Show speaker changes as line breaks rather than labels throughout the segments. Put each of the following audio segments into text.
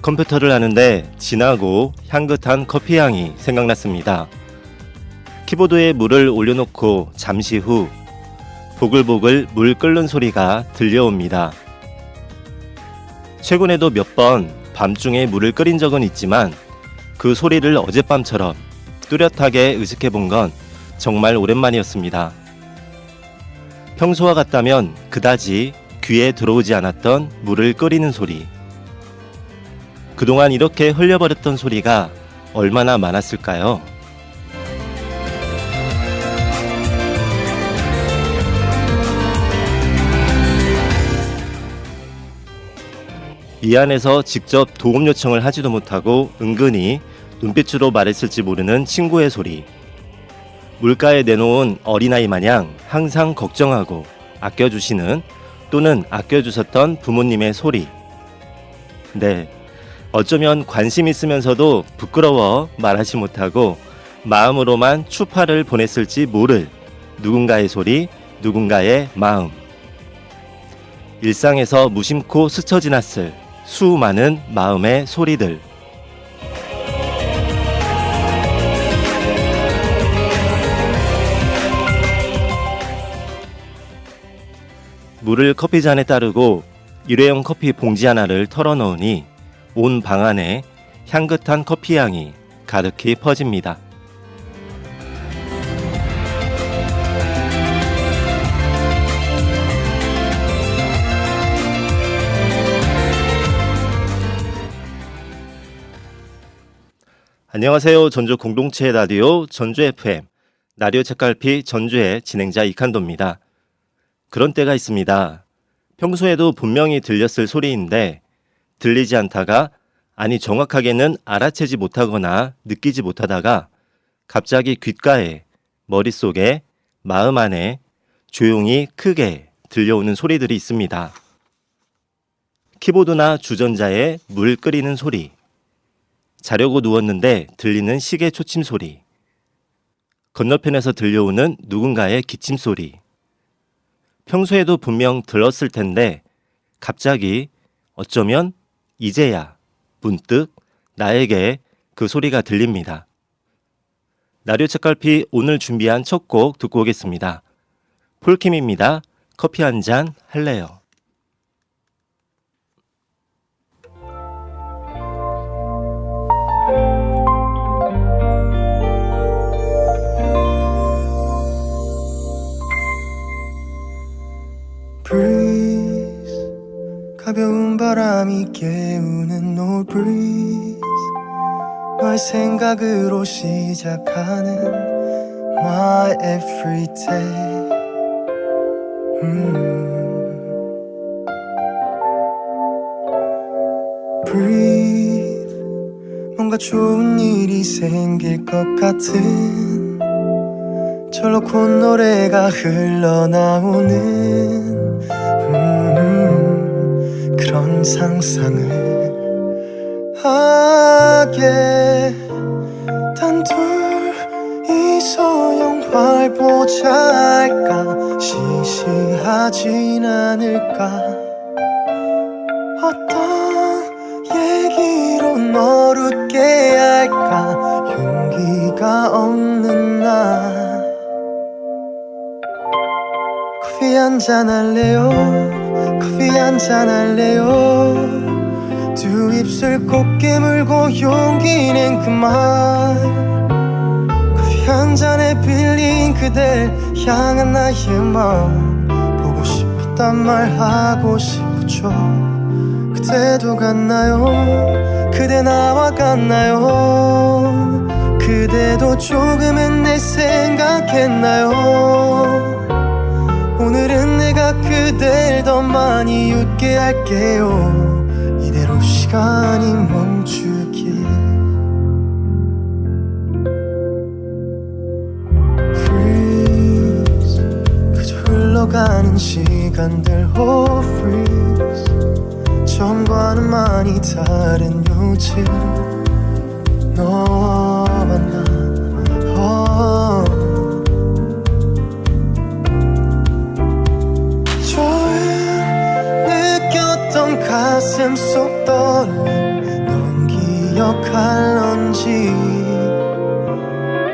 컴퓨터를 하는데 진하고 향긋한 커피 향이 생각났습니다. 키보드에 물을 올려놓고 잠시 후 보글보글 물 끓는 소리가 들려옵니다. 최근에도 몇 번 밤중에 물을 끓인 적은 있지만 그 소리를 어젯밤처럼 뚜렷하게 의식해 본 건 정말 오랜만이었습니다. 평소와 같다면 그다지 귀에 들어오지 않았던 물을 끓이는 소리. 그동안 이렇게 흘려버렸던 소리가 얼마나 많았을까요? 이 안에서 직접 도움 요청을 하지도 못하고 은근히 눈빛으로 말했을지 모르는 친구의 소리. 물가에 내놓은 어린아이 마냥 항상 걱정하고 아껴주시는 또는 아껴주셨던 부모님의 소리. 네, 어쩌면 관심 있으면서도 부끄러워 말하지 못하고 마음으로만 추파를 보냈을지 모를 누군가의 소리, 누군가의 마음. 일상에서 무심코 스쳐 지났을 수많은 마음의 소리들. 물을 커피잔에 따르고 일회용 커피 봉지 하나를 털어 넣으니 온 방 안에 향긋한 커피향이 가득히 퍼집니다. 안녕하세요. 전주 공동체 라디오 전주 FM 라디오 책갈피 전주의 진행자 이칸도입니다. 그런 때가 있습니다. 평소에도 분명히 들렸을 소리인데 들리지 않다가 아니 정확하게는 알아채지 못하거나 느끼지 못하다가 갑자기 귓가에 머릿속에 마음 안에 조용히 크게 들려오는 소리들이 있습니다. 키보드나 주전자에 물 끓이는 소리, 자려고 누웠는데 들리는 시계 초침 소리, 건너편에서 들려오는 누군가의 기침 소리. 평소에도 분명 들었을 텐데 갑자기 어쩌면 이제야 문득 나에게 그 소리가 들립니다. 라디오 책갈피 오늘 준비한 첫 곡 듣고 오겠습니다. 폴킴입니다. 커피 한 잔 할래요.
Breeze, 가벼운 바람이 깨우는 No breeze, 너의 생각으로 시작하는 My everyday. Breathe, 뭔가 좋은 일이 생길 것 같은 절로 콧노래가 흘러나오는 그런 상상을 하게. 단둘이서 영화를 보자 할까. 시시하진 않을까. 어떤 얘기로 널 웃게 할까. 용기가 없는 나. 커피 한잔 할래요. 커피 한잔 할래요. 두 입술 꼭 깨물고 용기는 그만. 커피 한 잔에 빌린 그댈 향한 나의 마음. 보고 싶었단 말 하고 싶죠. 그때도 같나요? 그대 나와 같나요? 그대도 조금은 내 생각했나요? 오늘은 내가 그댈 더 많이 웃게 할게요. 이대로 시간이 멈추길. Freeze, 그저 흘러가는 시간들. Oh freeze, 처음과는 많이 다른 요즘. 너와 나 가슴 속 떨림. 너 기억할런지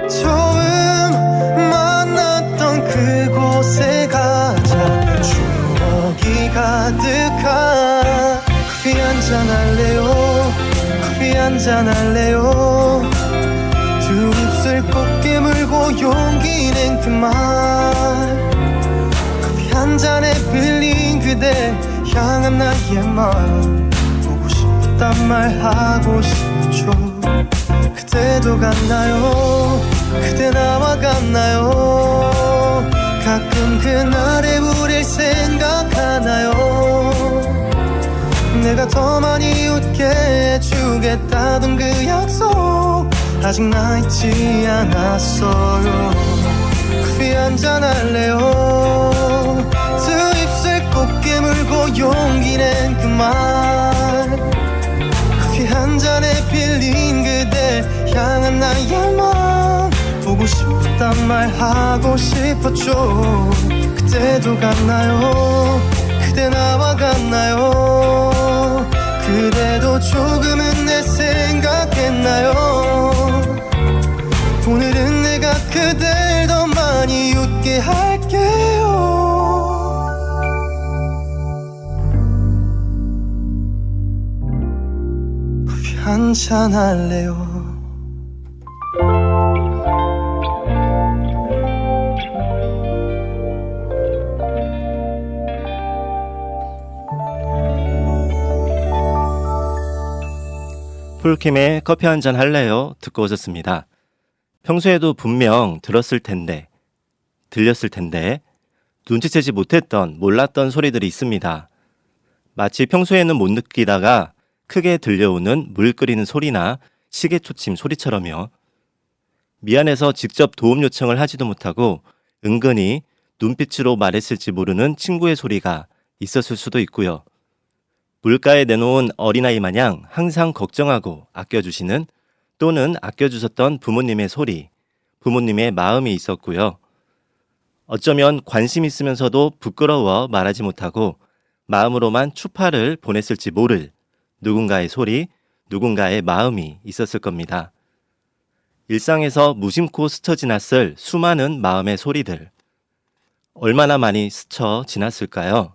처음 만났던 그곳에 가자 추억이 가득한 커피 한잔 할래요 커피 한잔 할래요 두 입술 꼭 깨물고 용기 낸 그 말 커피 한 잔에 빌린 그대 향한 나의 마음 보고 싶단 말 하고 싶죠 그때도 같나요 그대 나와 같나요 가끔 그날의 우릴 생각하나요 내가 더 많이 웃게 해주겠다던 그 약속 아직 나 잊지 않았어요 커피 한잔 할래요 두 입술 꼭 깨물고 용기 낸 그 말 커피 한 잔에 빌린 그대 향한 나의 마음 보고 싶단 말 하고 싶었죠 그때도 같나요 그대 나와 같나요 그대도 조금은 내 생각했나요 오늘은 내가 그댈 더 많이 웃게 할게요 커피 한잔 할래요
폴킴의 커피 한잔 할래요? 듣고 오셨습니다. 평소에도 분명 들었을 텐데, 들렸을 텐데 눈치채지 못했던, 몰랐던 소리들이 있습니다. 마치 평소에는 못 느끼다가 크게 들려오는 물 끓이는 소리나 시계 초침 소리처럼요. 미안해서 직접 도움 요청을 하지도 못하고 은근히 눈빛으로 말했을지 모르는 친구의 소리가 있었을 수도 있고요. 물가에 내놓은 어린아이 마냥 항상 걱정하고 아껴주시는 또는 아껴주셨던 부모님의 소리, 부모님의 마음이 있었고요. 어쩌면 관심 있으면서도 부끄러워 말하지 못하고 마음으로만 추파를 보냈을지 모를 누군가의 소리, 누군가의 마음이 있었을 겁니다. 일상에서 무심코 스쳐 지났을 수많은 마음의 소리들. 얼마나 많이 스쳐 지났을까요?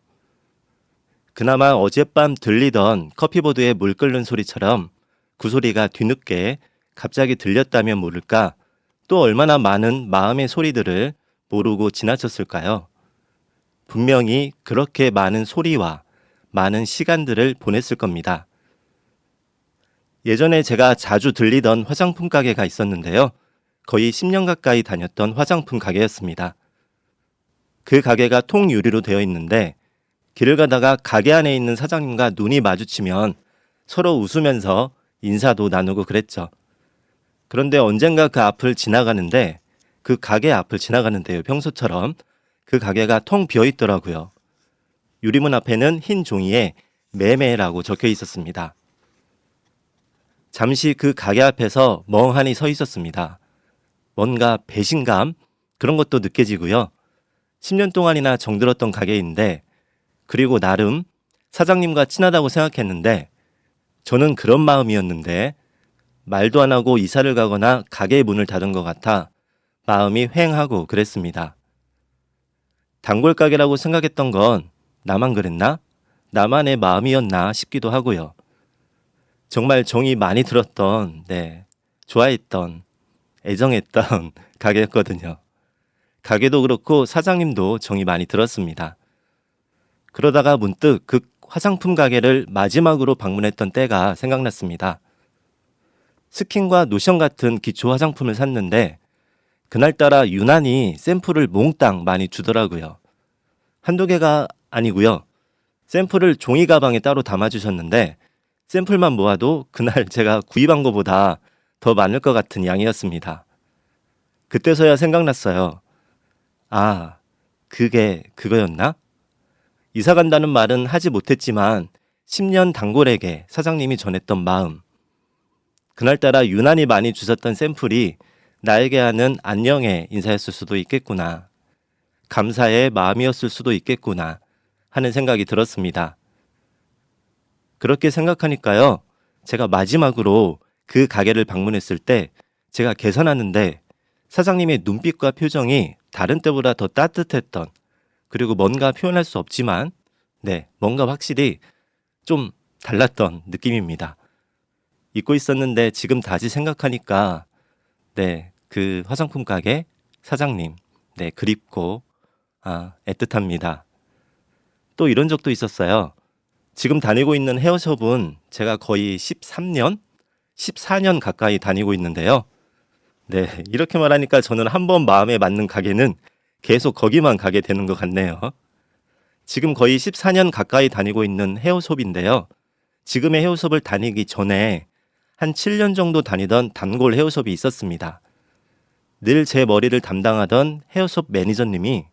그나마 어젯밤 들리던 커피보드에 물 끓는 소리처럼 그 소리가 뒤늦게 갑자기 들렸다면 모를까 또 얼마나 많은 마음의 소리들을 모르고 지나쳤을까요? 분명히 그렇게 많은 소리와 많은 시간들을 보냈을 겁니다. 예전에 제가 자주 들리던 화장품 가게가 있었는데요. 거의 10년 가까이 다녔던 화장품 가게였습니다. 그 가게가 통유리로 되어 있는데 길을 가다가 가게 안에 있는 사장님과 눈이 마주치면 서로 웃으면서 인사도 나누고 그랬죠. 그런데 언젠가 그 앞을 지나가는데 그 가게 앞을 지나가는데요. 평소처럼 그 가게가 텅 비어 있더라고요. 유리문 앞에는 흰 종이에 매매라고 적혀 있었습니다. 잠시 그 가게 앞에서 멍하니 서 있었습니다. 뭔가 배신감 그런 것도 느껴지고요. 10년 동안이나 정들었던 가게인데 그리고 나름 사장님과 친하다고 생각했는데 저는 그런 마음이었는데 말도 안 하고 이사를 가거나 가게의 문을 닫은 것 같아 마음이 휑하고 그랬습니다. 단골 가게라고 생각했던 건 나만 그랬나? 나만의 마음이었나 싶기도 하고요. 정말 정이 많이 들었던, 좋아했던, 애정했던 가게였거든요. 가게도 그렇고 사장님도 정이 많이 들었습니다. 그러다가 문득 그 화장품 가게를 마지막으로 방문했던 때가 생각났습니다. 스킨과 로션 같은 기초 화장품을 샀는데 그날따라 유난히 샘플을 몽땅 많이 주더라고요. 한두 개가 아니고요. 샘플을 종이 가방에 따로 담아주셨는데 샘플만 모아도 그날 제가 구입한 것보다 더 많을 것 같은 양이었습니다. 그때서야 생각났어요. 아, 그게 그거였나? 이사 간다는 말은 하지 못했지만 10년 단골에게 사장님이 전했던 마음. 그날따라 유난히 많이 주셨던 샘플이 나에게 하는 안녕의 인사였을 수도 있겠구나. 감사의 마음이었을 수도 있겠구나 하는 생각이 들었습니다. 그렇게 생각하니까요. 제가 마지막으로 그 가게를 방문했을 때 제가 계산하는데 사장님의 눈빛과 표정이 다른 때보다 더 따뜻했던, 그리고 뭔가 표현할 수 없지만 뭔가 확실히 좀 달랐던 느낌입니다. 잊고 있었는데 지금 다시 생각하니까 그 화장품 가게 사장님 그립고 애틋합니다. 또 이런 적도 있었어요. 지금 다니고 있는 헤어숍은 제가 거의 13년? 14년 가까이 다니고 있는데요. 이렇게 말하니까 저는 한번 마음에 맞는 가게는 계속 거기만 가게 되는 것 같네요. 지금 거의 14년 가까이 다니고 있는 헤어숍인데요. 지금의 헤어숍을 다니기 전에 한 7년 정도 다니던 단골 헤어숍이 있었습니다. 늘 제 머리를 담당하던 헤어숍 매니저님이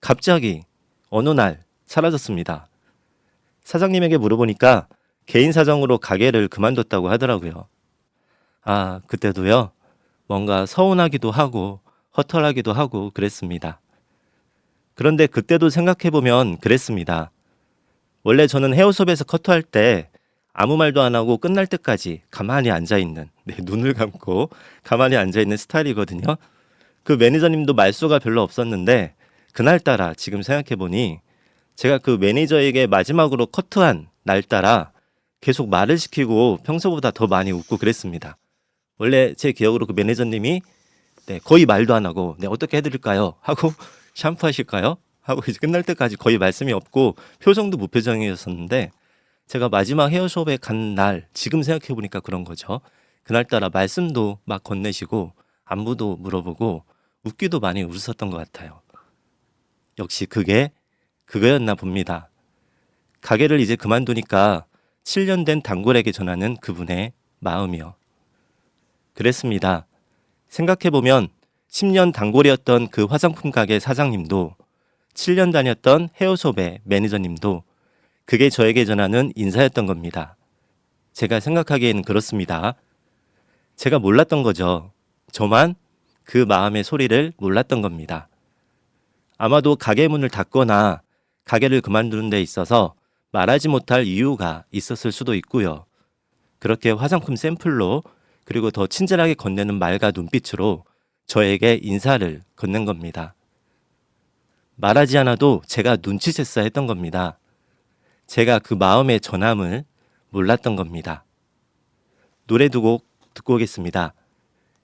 갑자기 어느 날 사라졌습니다. 사장님에게 물어보니까 개인 사정으로 가게를 그만뒀다고 하더라고요. 그때도요, 뭔가 서운하기도 하고 허탈하기도 하고 그랬습니다. 그런데 그때도 생각해보면 그랬습니다. 원래 저는 헤어숍에서 커트할 때 아무 말도 안 하고 끝날 때까지 가만히 앉아있는, 눈을 감고 가만히 앉아있는 스타일이거든요. 그 매니저님도 말수가 별로 없었는데 그날따라 지금 생각해보니 제가 그 매니저에게 마지막으로 커트한 날따라 계속 말을 시키고 평소보다 더 많이 웃고 그랬습니다. 원래 제 기억으로 그 매니저님이 거의 말도 안 하고 어떻게 해드릴까요? 하고 샴푸하실까요? 하고 이제 끝날 때까지 거의 말씀이 없고 표정도 무표정이었었는데 제가 마지막 헤어숍에 간 날 지금 생각해보니까 그런 거죠. 그날따라 말씀도 막 건네시고 안부도 물어보고 웃기도 많이 웃었던 것 같아요. 역시 그거였나 봅니다. 가게를 이제 그만두니까 7년 된 단골에게 전하는 그분의 마음이요. 그랬습니다. 생각해보면 10년 단골이었던 그 화장품 가게 사장님도 7년 다녔던 헤어숍의 매니저님도 그게 저에게 전하는 인사였던 겁니다. 제가 생각하기에는 그렇습니다. 제가 몰랐던 거죠. 저만 그 마음의 소리를 몰랐던 겁니다. 아마도 가게 문을 닫거나 가게를 그만두는 데 있어서 말하지 못할 이유가 있었을 수도 있고요. 그렇게 화장품 샘플로 그리고 더 친절하게 건네는 말과 눈빛으로 저에게 인사를 건넨 겁니다. 말하지 않아도 제가 눈치챘어야 했던 겁니다. 제가 그 마음의 전함을 몰랐던 겁니다. 노래 두 곡 듣고 오겠습니다.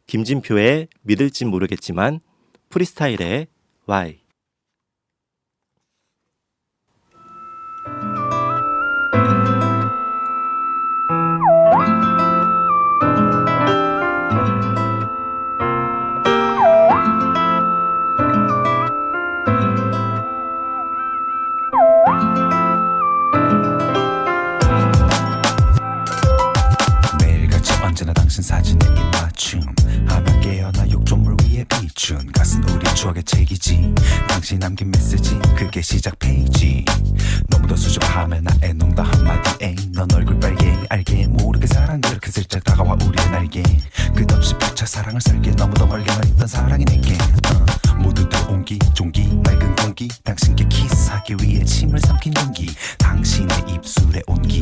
김진표의 믿을진 모르겠지만, 프리스타일의 Why.
매일같이 언제나 당신 사진에 입맞춤 하며 깨어나 욕조물 위에 비춘 가슴 우리 추억의 책이지 당신 남긴 메시지 그게 시작 페이지 너무도 수줍어하며 나의 농담 한마디에 넌 얼굴 빨개 알게 모르게 사랑 그렇게 슬쩍 다가와 우리의 날개 끝없이 펼쳐 사랑을 설계 너무도 멀게만 있던 사랑이 내게 모두들 온기 종기 맑은 공기 당신께 키스하기 위해 침을 삼킨 용기 당신의 입술에 온기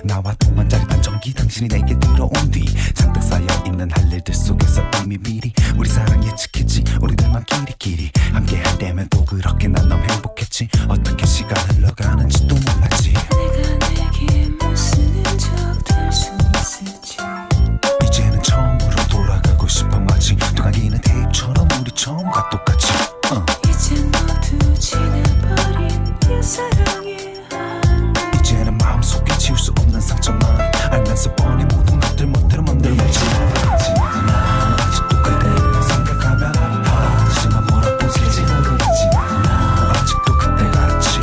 나와 통한 짜릿한 전기 당신이 내게 들어온 뒤 잔뜩 쌓여있는 할 일들 속에서 이미 미리 우리 사랑 예측했지 우리들만 끼리끼리 함께 할 때면 또 그렇게 난 너무 행복했지 어떻게 시간 흘러가는지도 몰랐지
내가 내게 무슨 적될 수 있을지
이제는 처음으로 돌아가고 싶어 마치 동화기는 테이프처럼 우리 처음과 똑같이
이제 모두 지나버린 이 사랑의 한계
이제는 마음속에 지울 수 없는 상처만 알면서 뻔히 모든 것들 멋대로 만들었지 나 아직도 그대를 생각하면 하지만 뭐라고 새지 모르겠지 나 아직도 그때같이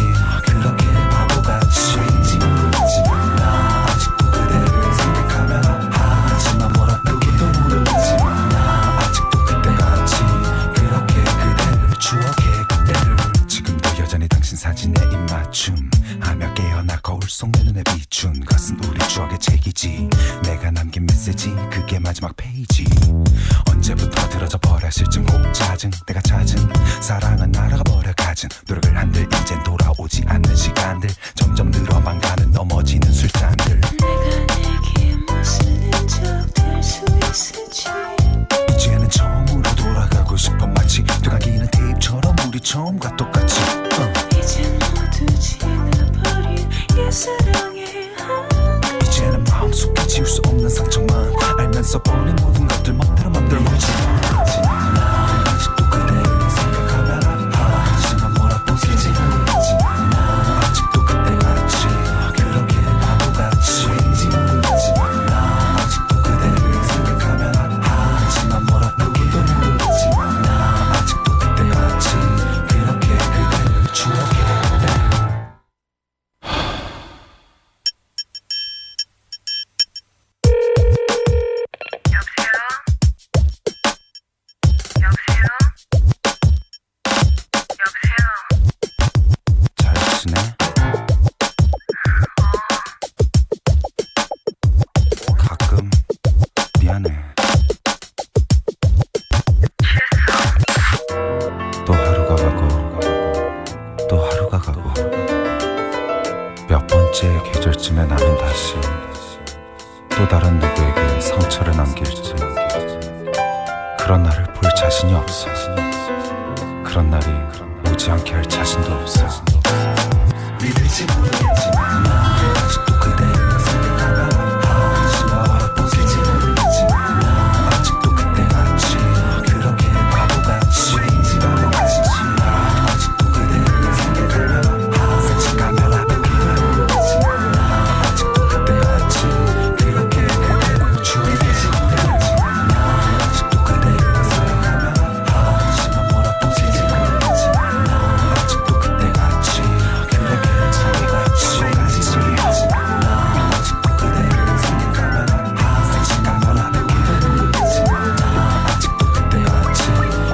그렇게 바보같이 모르겠지 나 아직도 그대를 생각하면 하지만 뭐라고 또 모르겠지 나 아직도 그때같이 그렇게 그대를 추억해 그대를 지금도 여전히 당신 사진에 입맞춤 하며 깨어나 거울 속 내 눈에 비춘 것은 우리 추억의 책이지 내가 남긴 메시지 그게 마지막 페이지 언제부터 들어져 버려 실증 혹 짜증 내가 찾은 사랑은 날아가 버려 가진 노력을 한들 이젠 돌아오지 않는 시간들 점점 늘어만 가는 넘어지는 술잔들
내가 내게 무슨 적될 수 내 사랑에
이제는 마음속에 지울 수 없는 상처만 알면서 뻔히 모든 것들 멋대로 만들어보지 나 아직도 그대를 생각하면 아파 하지만 뭐라도 되지 모르겠지 나 아직도 그때같이 그렇게 바보같이 왠지 모르겠지 나 아직도 그대를 생각하면 아파 하지만 뭐라도 모르겠지 나 아직도 그때같이 그렇게 그대를 추억해 잘 지내? 가끔 미안해. 또 하루가 가고 또 하루가 가고 몇 번째 계절쯤에 나는 다시 또 다른 누구에게 상처를 남길지 그런 나를 볼 자신이 없어. 그런 날이 오지 않게 할 자신도 없어. 믿을지 모르겠지만 나 아직도 그대를 생각하면 아파 하지만 뭐라도 되지 모르겠지만 나 아직도 그때같이 그렇게 바보같이 왠지 모르겠지 나 아직도 그대를 생각하면 아파 솔직하면 아픈 그대 모르겠지만 나 아직도 그때같이 그렇게 그대를 추억하지 모르겠지만 나 아직도 그대를 생각하면 아파 하지만 뭐라도 되지 모르겠지만 나 아직도 그때같이 그렇게 자기같이 가지 모르겠지만 나 아직도 그대를 생각하면 아파 솔직하면 아픈 그대 모르겠지만 나 아직도 그때같이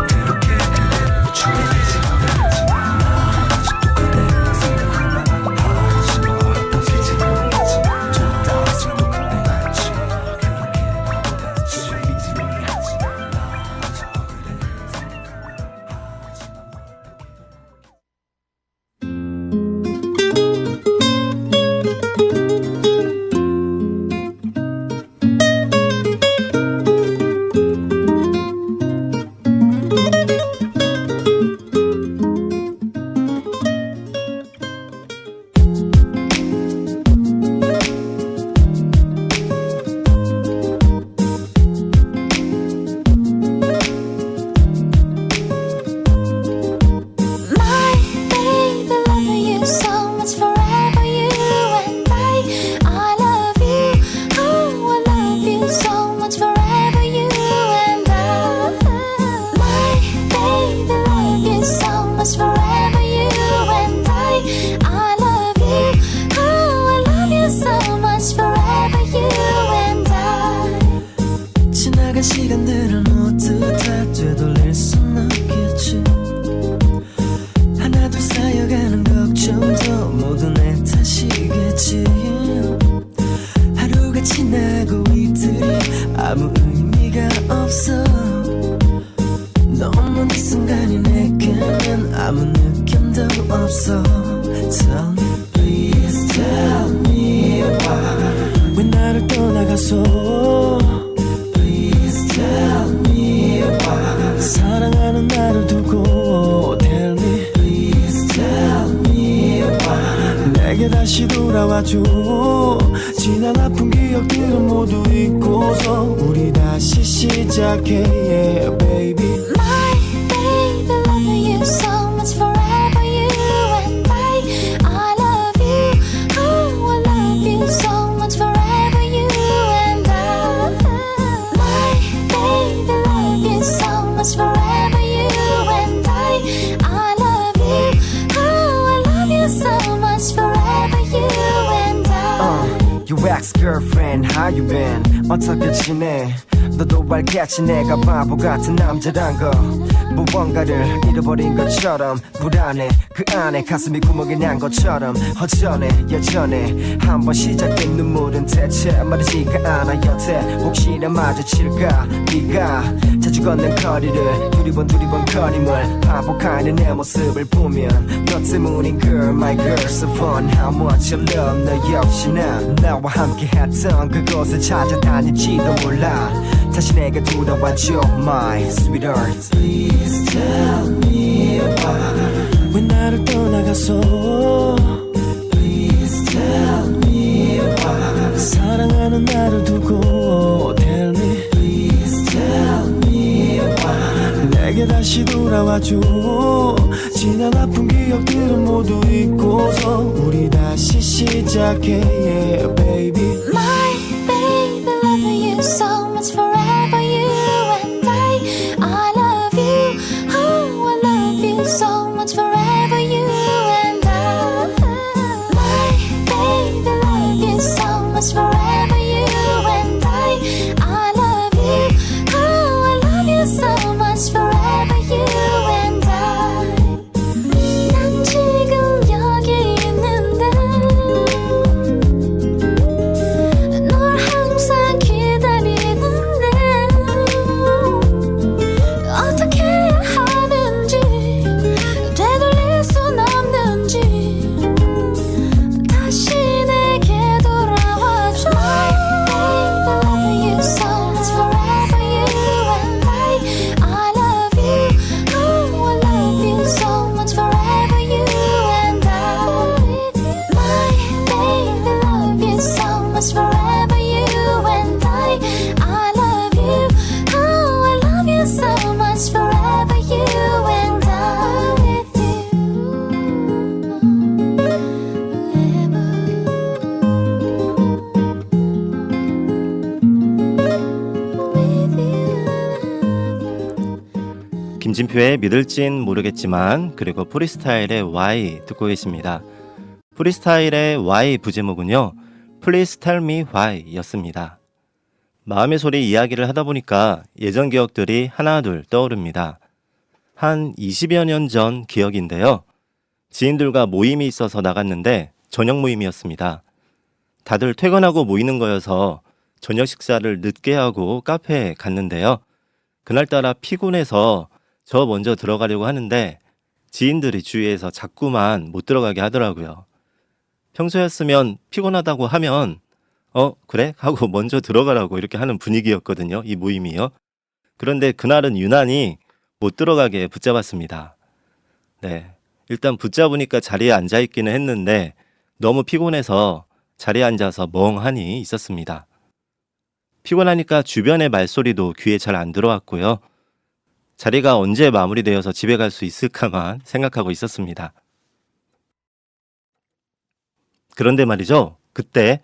그렇게 그대를 추억하지 모르겠지만 나 아직도 그대를 생각하면 아파 하지만 뭐라도 되지 모르겠지만 저 따윈 그때같이 그렇게 바보같이 왠지 모르겠지만 나 아직도 그대를 생각하면 아파 하지만
My baby, loving you so much forever, you and I love you. Oh, I love you so much forever, you and I. My baby, love you so much forever, you and I love you. Oh, I love you so much forever, you and I.
지나간 시간들을 모두 다 되돌릴 순 없겠지 하나둘 쌓여가는 걱정도 모두 내 탓이겠지 하루가 지나고 이틀이 아무 의미가 없어 너무 이 순간이 내게는 아무 느낌도 없어 Tell me, please tell me why 왜 나를 떠나가서 Please tell me why 사랑하는 나를 두고 Tell me Please tell me why 내게 다시 돌아와줘 지난 아픈 기억들은 모두 잊고서 우리 다시 시작해 yeah, baby
My baby, loving you so much forever, you and I love you. Oh, I love you so much forever, you and I. My baby, love you so much forever, you and I love you. Oh, I love you so much forever, you and I.
Your ex-girlfriend, how you been? 어떻게 지내? 너도 알겠지 내가 바보 같은 남자란 거 무언가를 잃어버린 것처럼 불안해 그 안에 가슴이 구멍이 난 것처럼 허전해 여전해 한번 시작된 눈물은 대체 마르지가 않아 여태 혹시나 마주칠까 네가 자주 걷는 거리를 두리번 거림을 반복하는 내 모습을 보면 너 때문인 girl my girl so fun how much I love 너 역시나 나와 함께 했던 그곳을 찾아다닐지도 몰라 다시 내게 돌아와줘 my sweetheart Please tell me why 왜 나를 떠나가서 Please tell
하는 나를 두고 Tell me Please tell me why 내게 다시 돌아와줘 지난 아픈 기억들은 모두 잊고서 우리 다시 시작해 yeah, baby
My baby, loving you so much forever, you and I love you. Oh, I love you so much forever, you and I. My baby, love you so much forever, you and I love you. Oh, I love you so much forever, you and I. 난 지금 여기 있는데 널 항상 기다리는데 어떻게 해야 하는지 되돌릴 순 없는지 다시 내게 돌아와줘 I love you so much forever you and I love you Oh I love you so much forever you and I My baby love you so much forever you and I love you Oh I love you so much forever you and I with you
김진표의 믿을진 모르겠지만 그리고 프리스타일의 Why 듣고 계십니다. 프리스타일의 Why 부제목은요. Please tell me why 였습니다. 마음의 소리 이야기를 하다 보니까 예전 기억들이 하나둘 떠오릅니다. 한 20여 년 전 기억인데요. 지인들과 모임이 있어서 나갔는데 저녁 모임이었습니다. 다들 퇴근하고 모이는 거여서 저녁 식사를 늦게 하고 카페에 갔는데요. 그날따라 피곤해서 저 먼저 들어가려고 하는데 지인들이 주위에서 자꾸만 못 들어가게 하더라고요. 평소였으면 피곤하다고 하면 그래? 하고 먼저 들어가라고 이렇게 하는 분위기였거든요. 이 모임이요. 그런데 그날은 유난히 못 들어가게 붙잡았습니다. 네, 일단 붙잡으니까 자리에 앉아있기는 했는데 너무 피곤해서 자리에 앉아서 멍하니 있었습니다. 피곤하니까 주변의 말소리도 귀에 잘 안 들어왔고요. 자리가 언제 마무리되어서 집에 갈 수 있을까만 생각하고 있었습니다. 그런데 말이죠. 그때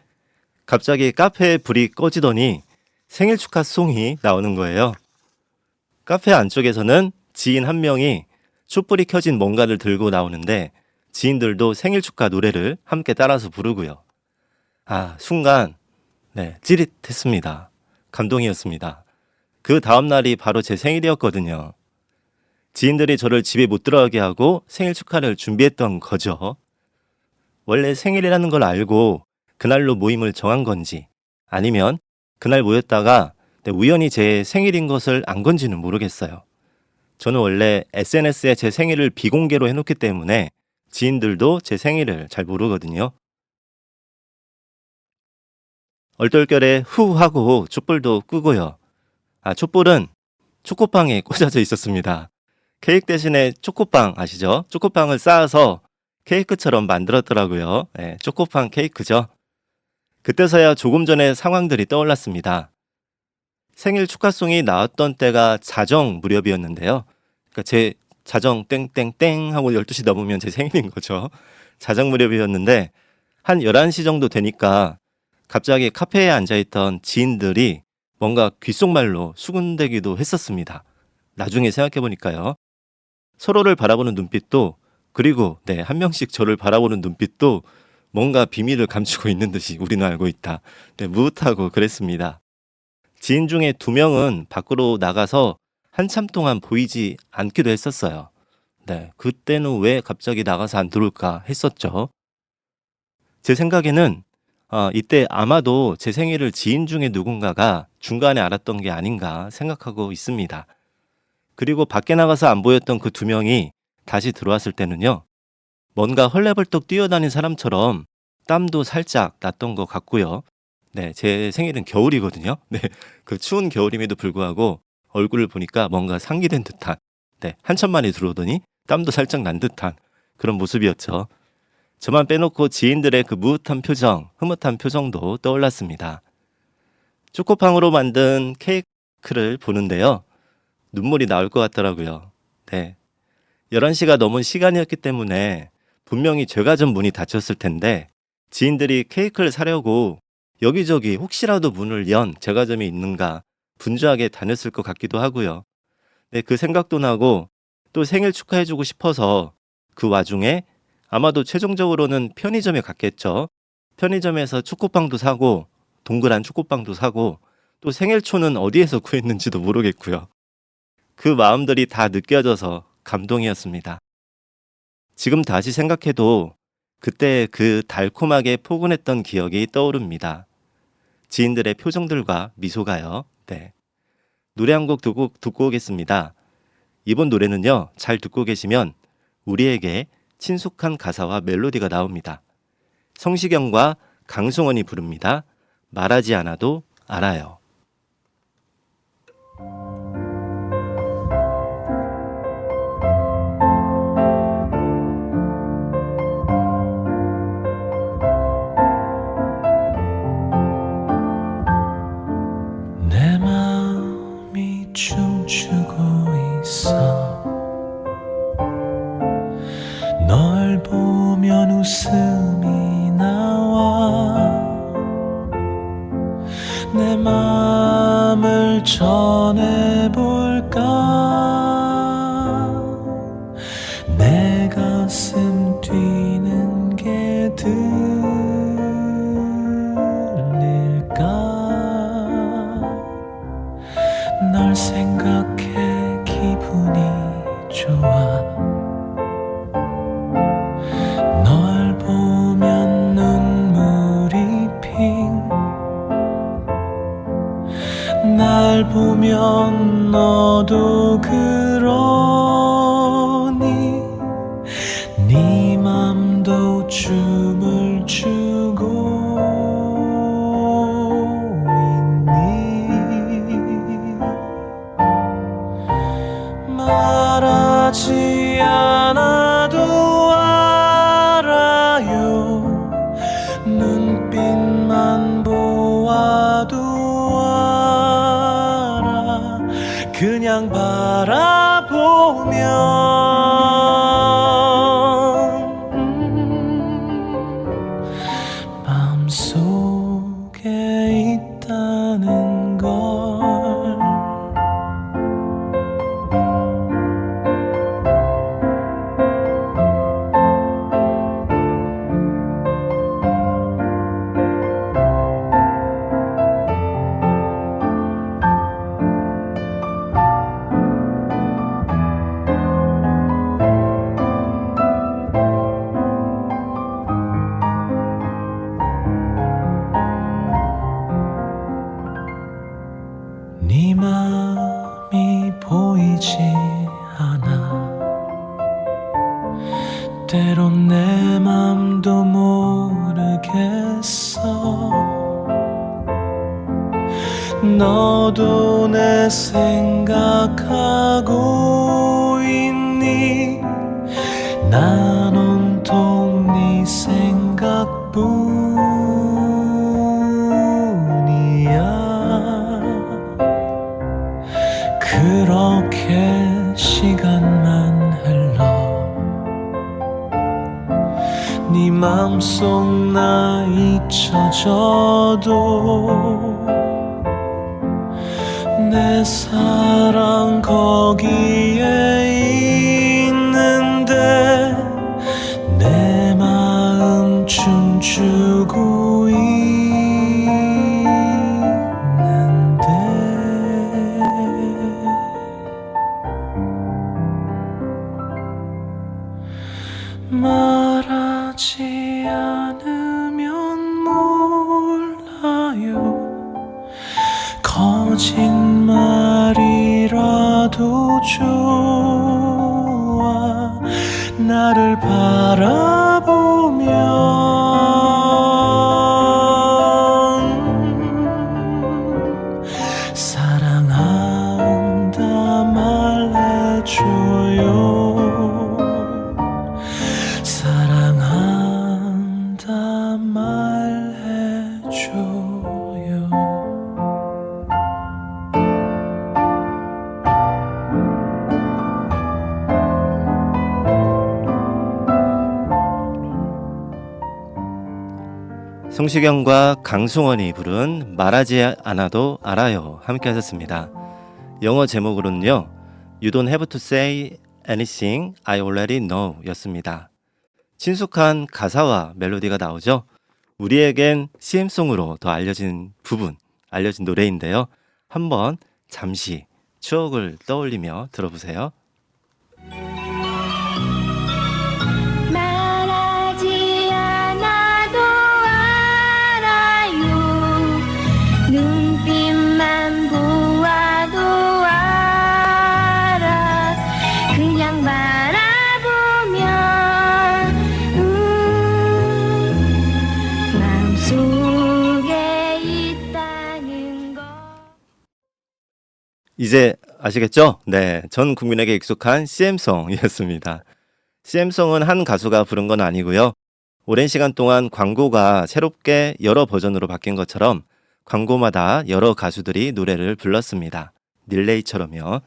갑자기 카페에 불이 꺼지더니 생일 축하 송이 나오는 거예요. 카페 안쪽에서는 지인 한 명이 촛불이 켜진 뭔가를 들고 나오는데 지인들도 생일 축하 노래를 함께 따라서 부르고요. 순간 찌릿했습니다. 감동이었습니다. 그 다음날이 바로 제 생일이었거든요. 지인들이 저를 집에 못 들어가게 하고 생일 축하를 준비했던 거죠. 원래 생일이라는 걸 알고 그날로 모임을 정한 건지 아니면 그날 모였다가 우연히 제 생일인 것을 안 건지는 모르겠어요. 저는 원래 SNS에 제 생일을 비공개로 해놓기 때문에 지인들도 제 생일을 잘 모르거든요. 얼떨결에 후 하고 촛불도 끄고요. 촛불은 초코빵에 꽂아져 있었습니다. 케이크 대신에 초코빵 아시죠? 초코빵을 쌓아서 케이크처럼 만들었더라고요. 네, 초코빵 케이크죠. 그때서야 조금 전에 상황들이 떠올랐습니다. 생일 축하송이 나왔던 때가 자정 무렵이었는데요. 그러니까 제 자정 땡땡땡 하고 12시 넘으면 제 생일인 거죠. 자정 무렵이었는데 한 11시 정도 되니까 갑자기 카페에 앉아있던 지인들이 뭔가 귓속말로 수군대기도 했었습니다. 나중에 생각해보니까요. 서로를 바라보는 눈빛도 그리고 한 명씩 저를 바라보는 눈빛도 뭔가 비밀을 감추고 있는 듯이 우리는 알고 있다. 무릇하고 그랬습니다. 지인 중에 2명은 밖으로 나가서 한참 동안 보이지 않기도 했었어요. 그때는 왜 갑자기 나가서 안 들어올까 했었죠. 제 생각에는 이때 아마도 제 생일을 지인 중에 누군가가 중간에 알았던 게 아닌가 생각하고 있습니다. 그리고 밖에 나가서 안 보였던 그 2명이 다시 들어왔을 때는요. 뭔가 헐레벌떡 뛰어다닌 사람처럼 땀도 살짝 났던 것 같고요. 제 생일은 겨울이거든요. 그 추운 겨울임에도 불구하고 얼굴을 보니까 뭔가 상기된 듯한 한참 만에 들어오더니 땀도 살짝 난 듯한 그런 모습이었죠. 저만 빼놓고 지인들의 그 무릇한 표정, 흐뭇한 표정도 떠올랐습니다. 초코팡으로 만든 케이크를 보는데요. 눈물이 나올 것 같더라고요. 네. 11시가 넘은 시간이었기 때문에 분명히 제과점 문이 닫혔을 텐데 지인들이 케이크를 사려고 여기저기 혹시라도 문을 연 제과점이 있는가 분주하게 다녔을 것 같기도 하고요. 네, 그 생각도 나고 또 생일 축하해주고 싶어서 그 와중에 아마도 최종적으로는 편의점에 갔겠죠. 편의점에서 초코빵도 사고 동그란 초코빵도 사고 또 생일초는 어디에서 구했는지도 모르겠고요. 그 마음들이 다 느껴져서 감동이었습니다. 지금 다시 생각해도 그때 그 달콤하게 포근했던 기억이 떠오릅니다. 지인들의 표정들과 미소가요. 네. 노래 한 곡 듣고 오겠습니다. 이번 노래는요, 잘 듣고 계시면 우리에게 친숙한 가사와 멜로디가 나옵니다. 성시경과 강승원이 부릅니다. 말하지 않아도 알아요.
내 마음이 춤추고 있어 널 보면 웃음이 나와 내 마음을 전해볼까 내 가슴 뛰는 게 널 생각해 기분이 좋아 널 보면 눈물이 핑 날 보면 너도 그러니 네 맘도 춤을 추고 말하지 않아도 알아요 눈빛만 보아도 알아 그냥 바라보면 마음속에 있다는 걸 네 맘이 보이지 않아 때론 내 맘도 모르겠어 너도 내 생각하고 있니 난 온통 네 생각뿐이야 그렇게 시간만 흘러 네 맘속 나 잊혀져도 내 사랑 거기에 있는데 내 마음 춤추고 말하지 않으면 몰라요 거짓말이라도 좋아 나를 바라보면 사랑한다 말해줘요 사랑한다 말해줘요
성시경과 강승원이 부른 말하지 않아도 알아요 함께 하셨습니다. 영어 제목으로는요 You don't have to say anything I already know 였습니다. 친숙한 가사와 멜로디가 나오죠. 우리에겐 CM송으로 더 알려진 부분, 알려진 노래인데요. 한번 잠시 추억을 떠올리며 들어보세요.
말하지 않아도 알아요. 눈빛만 보아도 알아. 그냥 바라보면 마음속에 있다는 거.
이제 아시겠죠? 네, 전 국민에게 익숙한 CM송이었습니다. CM송은 한 가수가 부른 건 아니고요. 오랜 시간 동안 광고가 새롭게 여러 버전으로 바뀐 것처럼 광고마다 여러 가수들이 노래를 불렀습니다. 릴레이처럼요.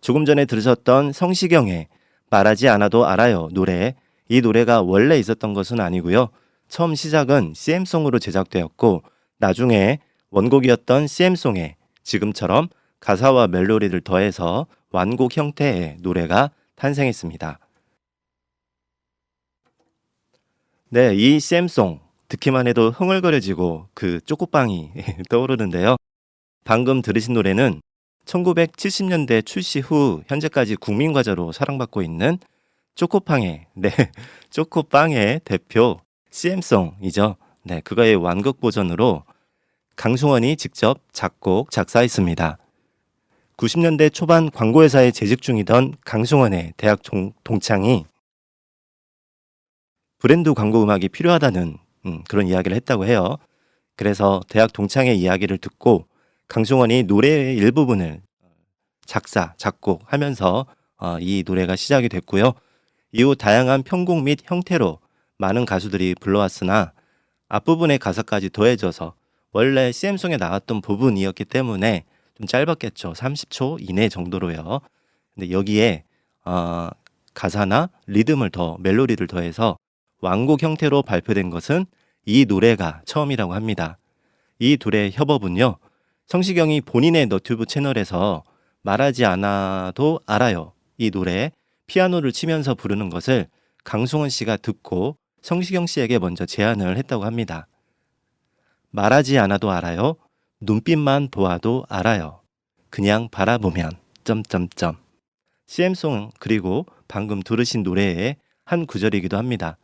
조금 전에 들으셨던 성시경의 말하지 않아도 알아요 노래, 이 노래가 원래 있었던 것은 아니고요. 처음 시작은 CM송으로 제작되었고 나중에 원곡이었던 CM송에 지금처럼 가사와 멜로디를 더해서 완곡 형태의 노래가 탄생했습니다. 네, 이 CM송 듣기만 해도 흥얼거려지고 그 쪼꼬빵이 떠오르는데요. 방금 들으신 노래는 1970년대 출시 후 현재까지 국민과자로 사랑받고 있는 쪼꼬빵의 쪼꼬빵의 대표 CM송이죠. 네, 그거의 완곡 버전으로 강승원이 직접 작곡, 작사했습니다. 90년대 초반 광고회사에 재직 중이던 강승원의 대학 동창이 브랜드 광고 음악이 필요하다는 그런 이야기를 했다고 해요. 그래서 대학 동창의 이야기를 듣고 강승원이 노래의 일부분을 작사, 작곡하면서 이 노래가 시작이 됐고요. 이후 다양한 편곡 및 형태로 많은 가수들이 불러왔으나 앞부분의 가사까지 더해져서 원래 CM송에 나왔던 부분이었기 때문에 좀 짧았겠죠. 30초 이내 정도로요. 근데 여기에 가사나 리듬을 더, 멜로디를 더해서 완곡 형태로 발표된 것은 이 노래가 처음이라고 합니다. 이 둘의 협업은요. 성시경이 본인의 너튜브 채널에서 말하지 않아도 알아요. 이 노래 피아노를 치면서 부르는 것을 강승원 씨가 듣고 성시경 씨에게 먼저 제안을 했다고 합니다. 말하지 않아도 알아요. 눈빛만 보아도 알아요. 그냥 바라보면 점점점. CM송 그리고 방금 들으신 노래의 한 구절이기도 합니다.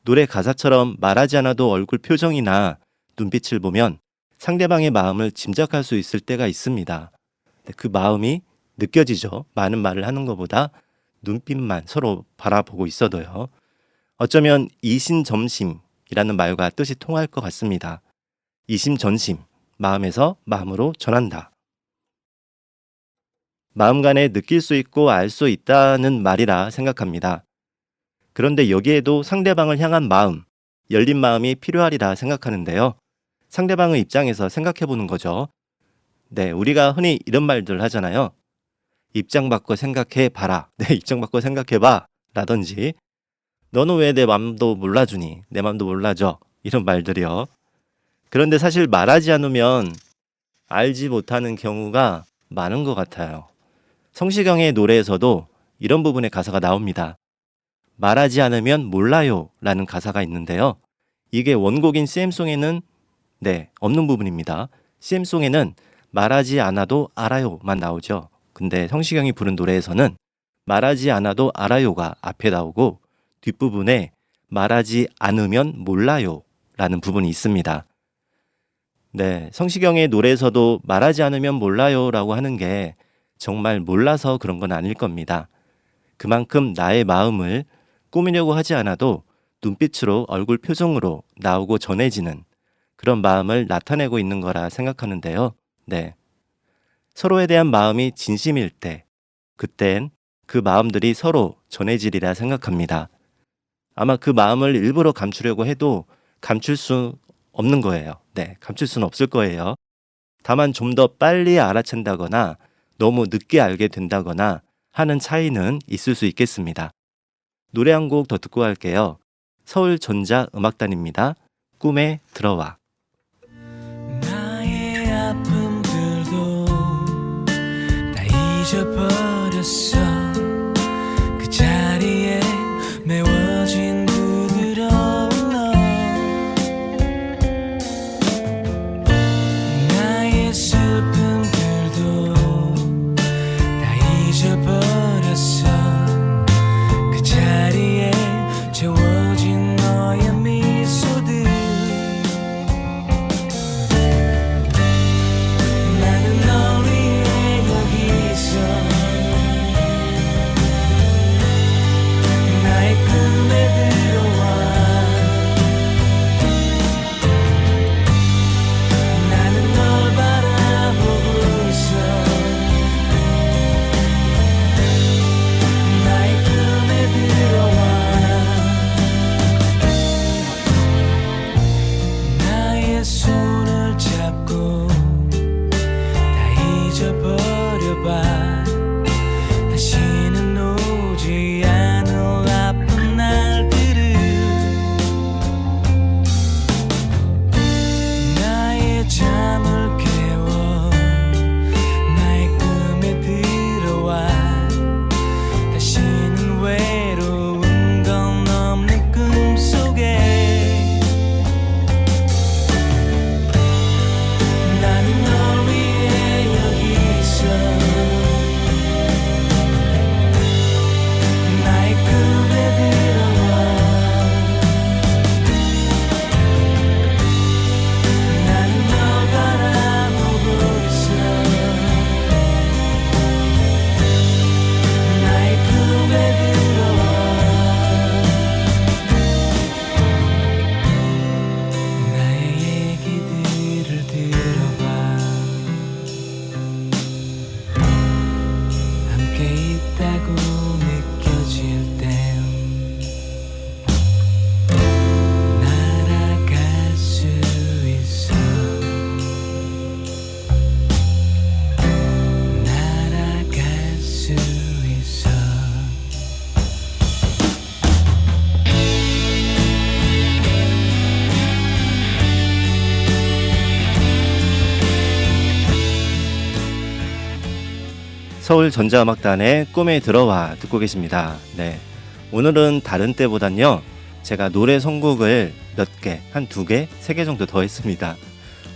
노래 가사처럼 말하지 않아도 얼굴 표정이나 눈빛을 보면 상대방의 마음을 짐작할 수 있을 때가 있습니다. 그 마음이 느껴지죠. 많은 말을 하는 것보다 눈빛만 서로 바라보고 있어도요. 어쩌면 이심점심이라는 말과 뜻이 통할 것 같습니다. 이심전심, 마음에서 마음으로 전한다. 마음 간에 느낄 수 있고 알 수 있다는 말이라 생각합니다. 그런데 여기에도 상대방을 향한 마음, 열린 마음이 필요하리라 생각하는데요. 상대방의 입장에서 생각해 보는 거죠. 네, 우리가 흔히 이런 말들 하잖아요. 입장 바꿔 생각해 봐라. 네, 입장 바꿔 생각해 봐. 라든지 너는 왜 내 맘도 몰라주니? 내 맘도 몰라줘. 이런 말들이요. 그런데 사실 말하지 않으면 알지 못하는 경우가 많은 것 같아요. 성시경의 노래에서도 이런 부분의 가사가 나옵니다. 말하지 않으면 몰라요 라는 가사가 있는데요. 이게 원곡인 CM송에는 없는 부분입니다. CM송에는 말하지 않아도 알아요만 나오죠. 근데 성시경이 부른 노래에서는 말하지 않아도 알아요가 앞에 나오고 뒷부분에 말하지 않으면 몰라요 라는 부분이 있습니다. 네, 성시경의 노래에서도 말하지 않으면 몰라요 라고 하는 게 정말 몰라서 그런 건 아닐 겁니다. 그만큼 나의 마음을 꾸미려고 하지 않아도 눈빛으로 얼굴 표정으로 나오고 전해지는 그런 마음을 나타내고 있는 거라 생각하는데요. 네, 서로에 대한 마음이 진심일 때 그땐 그 마음들이 서로 전해지리라 생각합니다. 아마 그 마음을 일부러 감추려고 해도 감출 수 없는 거예요. 네, 감출 수는 없을 거예요. 다만 좀 더 빨리 알아챈다거나 너무 늦게 알게 된다거나 하는 차이는 있을 수 있겠습니다. 노래 한 곡 더 듣고 갈게요. 서울전자음악단입니다. 꿈에 들어와.
나의 아픔들도 다 잊어버렸어. 그 자리에 메워진 부드러운 너. 나의 슬픔들도 다 잊어버렸어. 그 자리에 채워진 너의 미소들. 나는 널 위해 여기 있어. 나의 꿈에 들어와. 나는 널 바라보고 있어. 나의 꿈에 들어와. 나의 손을 잡고 다 잊어버려봐. 다시는 오지 않을 아픈 날들을. 나의 잠을 깨워. 나의 꿈에 들어와. 다시는 외로운 건 없는 꿈속에. 나는 널 위해 여기 있어. 나의 꿈에 들어와. 나는 널 바라보고 있어. 나의 꿈에 들어와. 나의 얘기들을 들어봐. 함께 있다고 느껴질 땐 날아갈 수 있어. 날아갈 수 있어.
서울 전자음악단의 꿈에 들어와 듣고 계십니다. 네, 오늘은 다른 때보단요 제가 노래 선곡을 몇 개, 한 2개, 3개 정도 더 했습니다.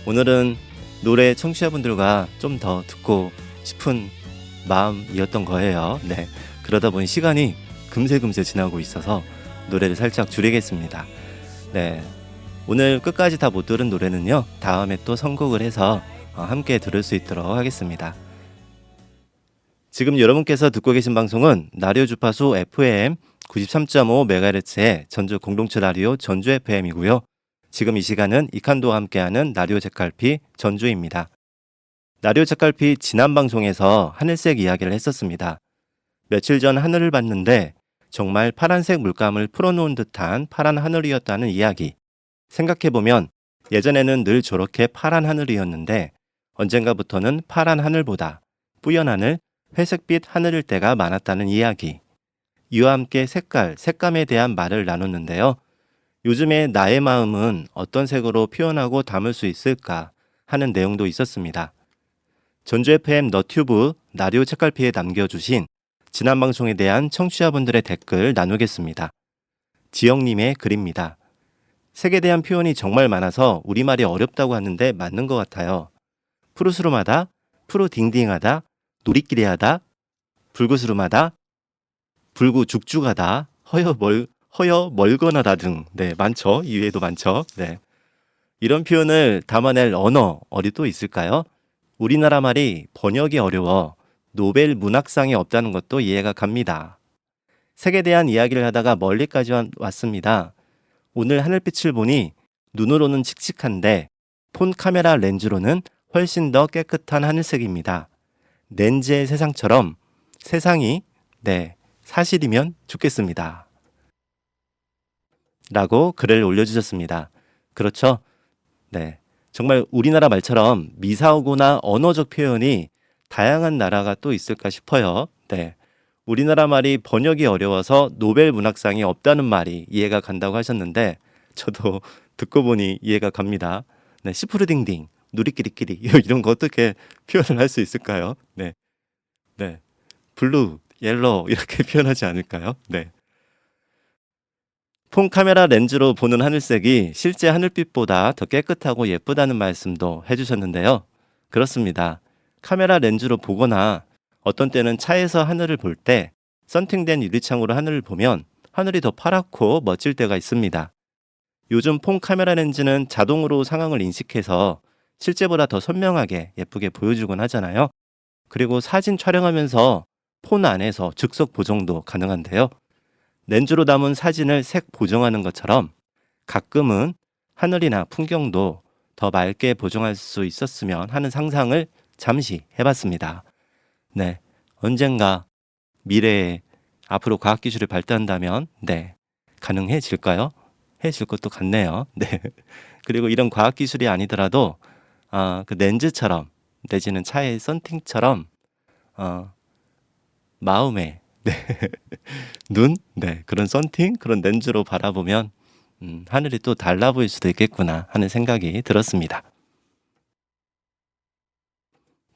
오늘은 노래 청취자분들과 좀 더 듣고 싶은 마음이었던 거예요. 네, 그러다 보니 시간이 금세 지나고 있어서 노래를 살짝 줄이겠습니다. 네, 오늘 끝까지 다 못 들은 노래는요 다음에 또 선곡을 해서 함께 들을 수 있도록 하겠습니다. 지금 여러분께서 듣고 계신 방송은 라디오 주파수 FM 93.5MHz의 전주 공동체 라디오 전주 FM이고요. 지금 이 시간은 이칸도와 함께하는 라디오 책갈피 전주입니다. 라디오 책갈피 지난 방송에서 하늘색 이야기를 했었습니다. 며칠 전 하늘을 봤는데 정말 파란색 물감을 풀어놓은 듯한 파란 하늘이었다는 이야기. 생각해보면 예전에는 늘 저렇게 파란 하늘이었는데 언젠가부터는 파란 하늘보다 뿌연 하늘, 회색빛 하늘일 때가 많았다는 이야기. 이와 함께 색감에 대한 말을 나눴는데요. 요즘에 나의 마음은 어떤 색으로 표현하고 담을 수 있을까 하는 내용도 있었습니다. 전주 FM 너튜브 라디오 책갈피에 남겨주신 지난 방송에 대한 청취자분들의 댓글 나누겠습니다. 지영님의 글입니다. 색에 대한 표현이 정말 많아서 우리말이 어렵다고 하는데 맞는 것 같아요. 푸르스름하다, 푸르딩딩하다, 노리끼리하다, 불구스름하다, 불구죽죽하다, 허여 멀거나다 등 많죠. 이외에도 많죠. 네, 이런 표현을 담아낼 언어어리 또 있을까요? 우리나라 말이 번역이 어려워 노벨 문학상이 없다는 것도 이해가 갑니다. 색에 대한 이야기를 하다가 멀리까지 왔습니다. 오늘 하늘빛을 보니 눈으로는 칙칙한데 폰 카메라 렌즈로는 훨씬 더 깨끗한 하늘색입니다. 렌즈의 세상처럼 세상이 사실이면 좋겠습니다. 라고 글을 올려주셨습니다. 그렇죠? 네, 정말 우리나라 말처럼 미사오거나 언어적 표현이 다양한 나라가 또 있을까 싶어요. 네, 우리나라 말이 번역이 어려워서 노벨 문학상이 없다는 말이 이해가 간다고 하셨는데 저도 듣고 보니 이해가 갑니다. 네, 시푸르딩딩, 누리끼리끼리 이런 거 어떻게 표현을 할 수 있을까요? 네, 네, 블루, 옐로우 이렇게 표현하지 않을까요? 네. 폰 카메라 렌즈로 보는 하늘색이 실제 하늘빛보다 더 깨끗하고 예쁘다는 말씀도 해주셨는데요. 그렇습니다. 카메라 렌즈로 보거나 어떤 때는 차에서 하늘을 볼 때 썬팅된 유리창으로 하늘을 보면 하늘이 더 파랗고 멋질 때가 있습니다. 요즘 폰 카메라 렌즈는 자동으로 상황을 인식해서 실제보다 더 선명하게 예쁘게 보여주곤 하잖아요. 그리고 사진 촬영하면서 폰 안에서 즉석 보정도 가능한데요. 렌즈로 담은 사진을 색 보정하는 것처럼 가끔은 하늘이나 풍경도 더 맑게 보정할 수 있었으면 하는 상상을 잠시 해봤습니다. 네, 언젠가 미래에 앞으로 과학기술이 발달한다면 네, 가능해질까요? 해질 것도 같네요. 네. 그리고 이런 과학기술이 아니더라도 그 렌즈처럼 내지는 차의 썬팅처럼 마음에 네. 눈? 네. 그런 썬팅? 그런 렌즈로 바라보면 하늘이 또 달라 보일 수도 있겠구나 하는 생각이 들었습니다.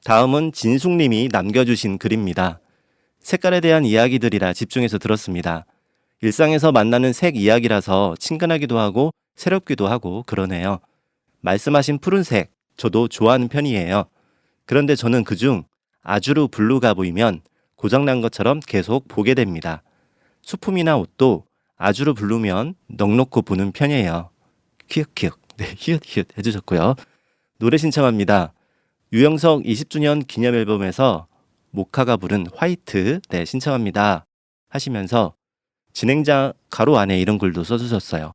다음은 진숙님이 남겨주신 글입니다. 색깔에 대한 이야기들이라 집중해서 들었습니다. 일상에서 만나는 색 이야기라서 친근하기도 하고 새롭기도 하고 그러네요. 말씀하신 푸른색 저도 좋아하는 편이에요. 그런데 저는 그중 아주르 블루가 보이면 고장난 것처럼 계속 보게 됩니다. 소품이나 옷도 아주르 블루면 넉넉히 보는 편이에요. 키읔키읔. 네, 히읗히읗 해주셨고요. 노래 신청합니다. 유영석 20주년 기념 앨범에서 모카가 부른 화이트 네 신청합니다 하시면서 진행자 가로 안에 이런 글도 써주셨어요.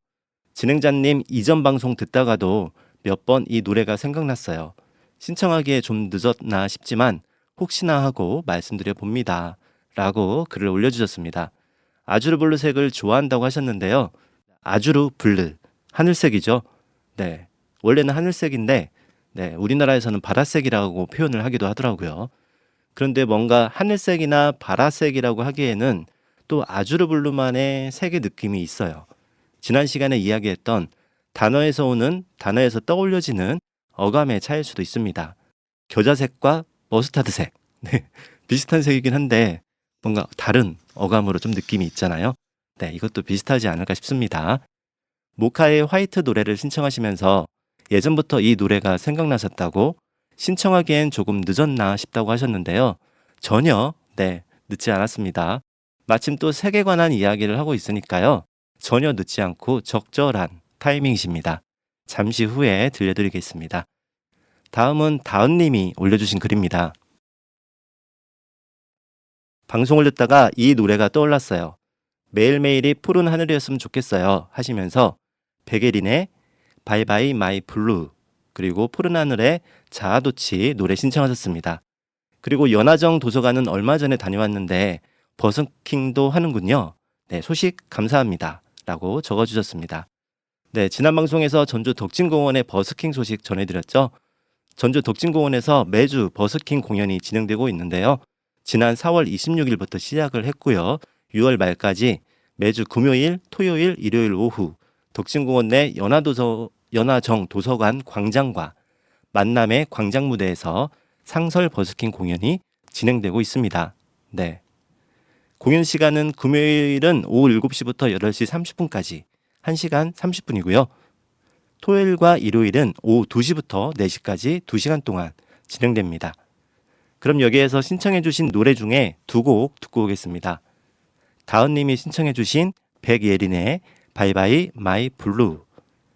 진행자님 이전 방송 듣다가도 몇 번 이 노래가 생각났어요. 신청하기에 좀 늦었나 싶지만 혹시나 하고 말씀드려 봅니다. 라고 글을 올려주셨습니다. 아주르 블루색을 좋아한다고 하셨는데요. 아주르 블루, 하늘색이죠. 네, 원래는 하늘색인데 네, 우리나라에서는 바다색이라고 표현을 하기도 하더라고요. 그런데 뭔가 하늘색이나 바다색이라고 하기에는 또 아주르 블루만의 색의 느낌이 있어요. 지난 시간에 이야기했던 단어에서 떠올려지는 어감의 차이일 수도 있습니다. 겨자색과 머스타드색. 네, 비슷한 색이긴 한데 뭔가 다른 어감으로 좀 느낌이 있잖아요. 네, 이것도 비슷하지 않을까 싶습니다. 모카의 화이트 노래를 신청하시면서 예전부터 이 노래가 생각나셨다고 신청하기엔 조금 늦었나 싶다고 하셨는데요. 전혀 네, 늦지 않았습니다. 마침 또 색에 관한 이야기를 하고 있으니까요. 전혀 늦지 않고 적절한 타이밍이십니다. 잠시 후에 들려드리겠습니다. 다음은 다은님이 올려주신 글입니다. 방송을 듣다가 이 노래가 떠올랐어요. 매일매일이 푸른 하늘이었으면 좋겠어요 하시면서 백예린의 바이바이 마이 블루 그리고 푸른 하늘의 자아도치 노래 신청하셨습니다. 그리고 연화정 도서관은 얼마 전에 다녀왔는데 버스킹도 하는군요. 네, 소식 감사합니다 라고 적어주셨습니다. 네, 지난 방송에서 전주 덕진공원의 버스킹 소식 전해드렸죠. 전주 덕진공원에서 매주 버스킹 공연이 진행되고 있는데요. 지난 4월 26일부터 시작을 했고요. 6월 말까지 매주 금요일, 토요일, 일요일 오후 덕진공원 내 연화정 도서관 광장과 만남의 광장무대에서 상설 버스킹 공연이 진행되고 있습니다. 네. 공연 시간은 금요일은 오후 7시부터 8시 30분까지 1시간 30분이고요. 토요일과 일요일은 오후 2시부터 4시까지 2시간 동안 진행됩니다. 그럼 여기에서 신청해 주신 노래 중에 두 곡 듣고 오겠습니다. 다은님이 신청해 주신 백예린의 바이바이 마이 블루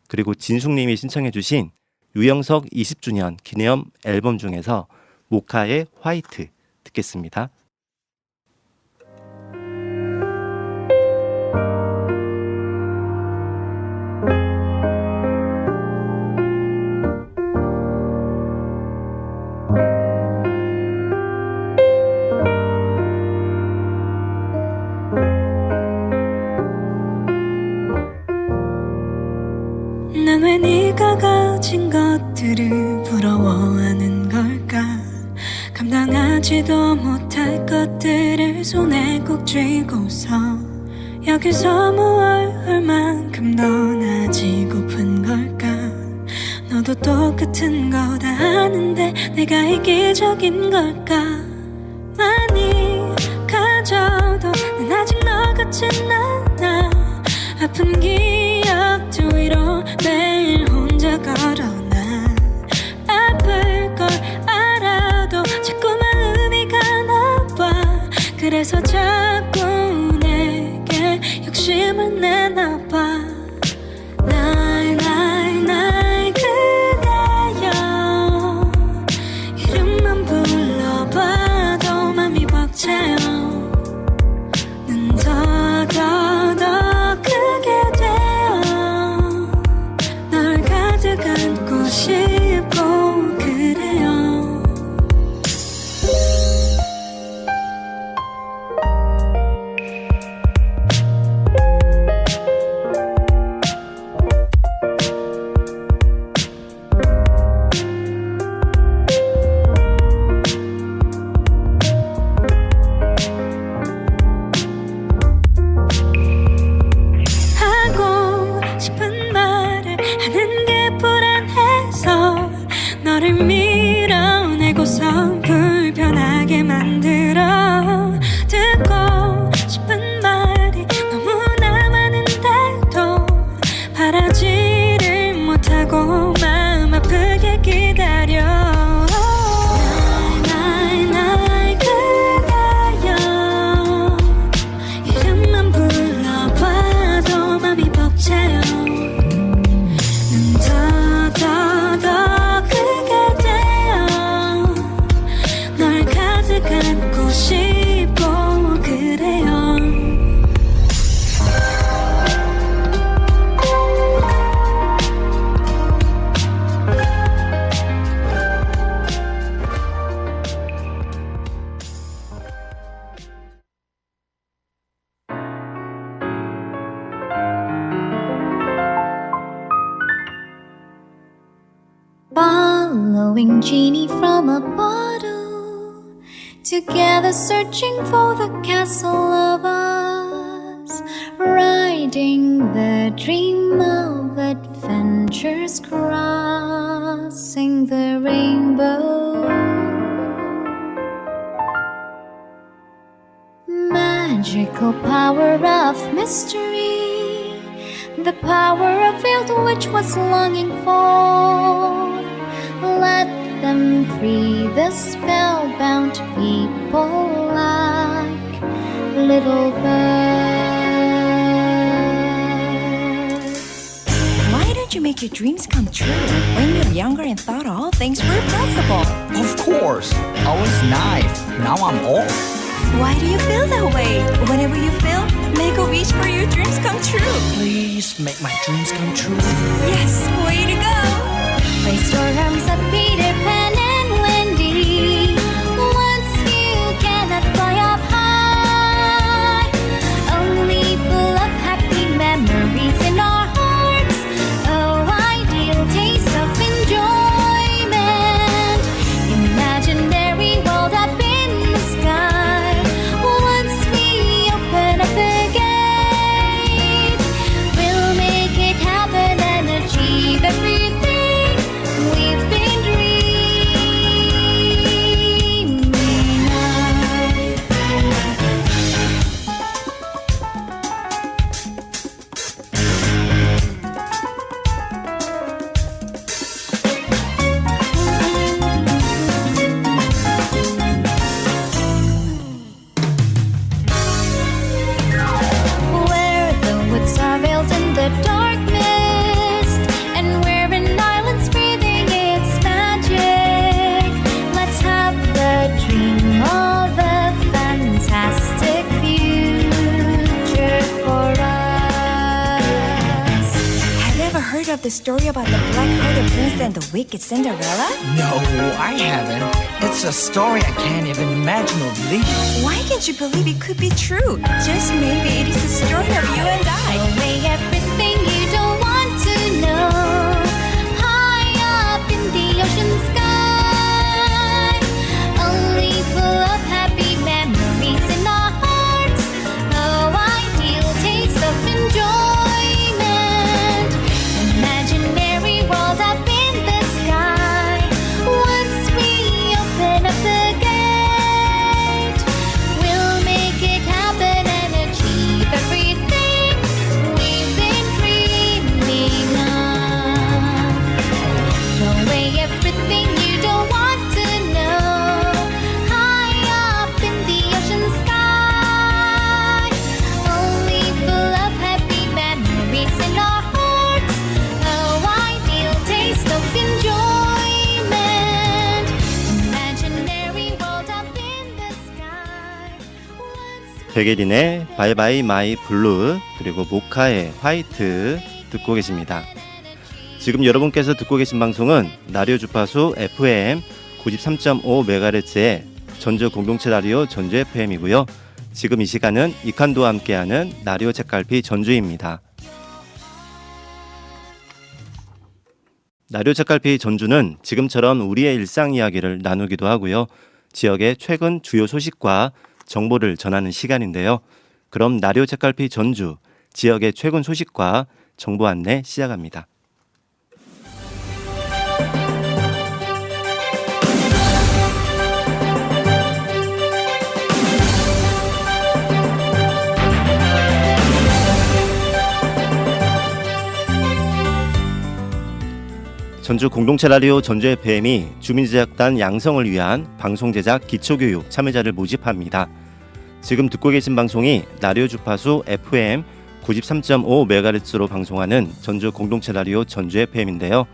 그리고 진숙님이 신청해 주신 유영석 20주년 기념 앨범 중에서 모카의 화이트 듣겠습니다.
난 왜 네가 가진 것들을 부러워하는 걸까? 감당하지도 못할 것들을 손에 꼭 쥐고서 여기서 무얼 할 만큼 더 나지고픈 걸 너도 똑같은 거 다 아는데 내가 이기적인 걸까? 많이 가져도 난 아직 너 같진 않아. 아픈 기억도 위로 매일 혼자 걸어나. 아플 걸 알아도 자꾸 마음이 가나봐. 그래서 자꾸 내게 욕심을 내나봐. 날 그대여 이름만 불러봐도 맘이 벅차요. 눈 더 크게 되어 널 가득 안고 싶고 그래요. 하고 싶은 말을 하는 게 불안해서 너를 밀어내고서 불편하게 만들어. 듣고 싶은 말이 너무나 많은데도 바라지를 못하고 마음 아프게 기다려. 날 그대여 이름만 불러봐도 맘이 벅차요. 눈 더 크게 되어 널 가득 안고 싶고 그래요.
Following genie from a bottle, together searching for the castle of us, riding the dream of adventures, crossing the rainbow. Magical power of mystery, the power of field which was longing for. Let them free the spellbound people like little birds.
Why don't you make your dreams come true? When you're younger and thought all things were possible.
Of course, I was naive. Now I'm old.
Why do you feel that way? Whenever you feel, make a wish for your dreams come true.
Please make my dreams come true.
Yes, way to go!
Raise your arms up, Peter Pan and Wendy. Once you cannot fly up high, only full of happy memories in our hearts. Oh, ideal taste of enjoyment. Imaginary world up in the sky. Once we open up the gate, we'll make it happen and achieve everything we've been dreaming where the woods are veiled in the dark mist, and we're in islands breathing its magic. Let's have the dream of a fantastic future for us.
Have you ever heard of the story about the black-hearted prince and the wicked Cinderella?
No, I haven't. It's a story I can't even imagine or believe.
Why can't you believe it could be true? Just maybe it is the story of you and I.
Away everything you don't want to know. High up in the ocean sky, only full of happy memories in our hearts. Oh, ideal taste of enjoyment. Imaginary world up in the
백예린의 바이바이 마이 블루 그리고 모카의 화이트 듣고 계십니다. 지금 여러분께서 듣고 계신 방송은 라디오 주파수 FM 93.5MHz의 전주 공동체 라디오 전주 FM이고요. 지금 이 시간은 이칸도와 함께하는 라디오 책갈피 전주입니다. 라디오 책갈피 전주는 지금처럼 우리의 일상 이야기를 나누기도 하고요. 지역의 최근 주요 소식과 정보를 전하는 시간인데요. 그럼 라디오 책갈피 전주 지역의 최근 소식과 정보 안내 시작합니다. 전주 공동체 라디오 전주 FM이 주민제작단 양성을 위한 방송제작 기초교육 참여자를 모집합니다. 지금 듣고 계신 방송이 라디오 주파수 FM 93.5MHz로 방송하는 전주 공동체 라디오 전주 FM인데요.